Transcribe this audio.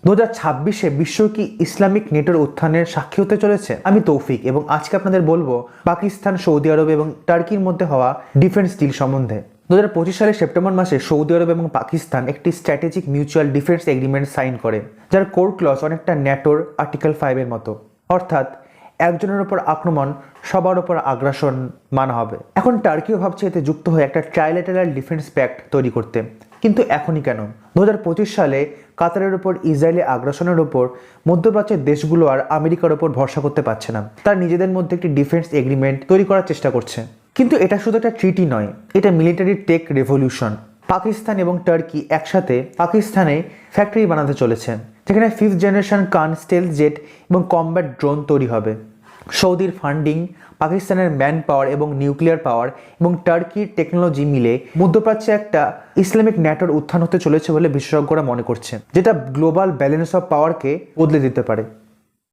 2026-এ বিশ্ব কি ইসলামিক নেটোর উত্থানের সাক্ষী হতে চলেছে? আমি তৌফিক এবং আজকে আপনাদের বলবো পাকিস্তান, সৌদি আরব এবং টার্কির মধ্যে হওয়া ডিফেন্স ডিল সম্বন্ধে। 2025 সালের সেপ্টেম্বর মাসে সৌদি আরব এবং পাকিস্তান একটি strategic mutual defence agreement sign করে, যার কোর ক্লজ অনেকটা ন্যাটোর আর্টিকেল 5 এর মতো, অর্থাৎ একজনের উপর আক্রমণ সবার উপর আগ্রাসন মানা হবে। এখন টার্কিও ভাবছে এতে যুক্ত হয়ে একটা ট্রাইল্যাটারাল ডিফেন্স প্যাক্ট তৈরি করতে, কিন্তু এখনই কেন? 2025 সালে কাতারের উপর ইসরায়েলি আগ্রাসনের উপর মধ্যপ্রাচ্যের দেশগুলো আর আমেরিকার উপর ভরসা করতে পারছে না, তারা নিজেদের মধ্যে একটি ডিফেন্স এগ্রিমেন্ট তৈরি করার চেষ্টা করছে। কিন্তু এটা শুধু একটা ট্রিটি নয়, এটা মিলিটারি টেক রেভলিউশন। পাকিস্তান এবং টার্কি একসাথে পাকিস্তানে ফ্যাক্টরি বানাতে চলেছে, যেখানে 5th জেনারেশন কান স্টেলথ জেট এবং কমব্যাট ড্রোন তৈরি হবে। সৌদির ফান্ডিং, পাকিস্তানের ম্যান পাওয়ার এবং নিউক্লিয়ার পাওয়ার এবং টার্কির টেকনোলজি মিলে মধ্যপ্রাচ্যে একটা ইসলামিক ন্যাটোর উত্থান হতে চলেছে বলে বিশেষজ্ঞরা মনে করছে, যেটা গ্লোবাল ব্যালেন্স অফ পাওয়ারকে বদলে দিতে পারে।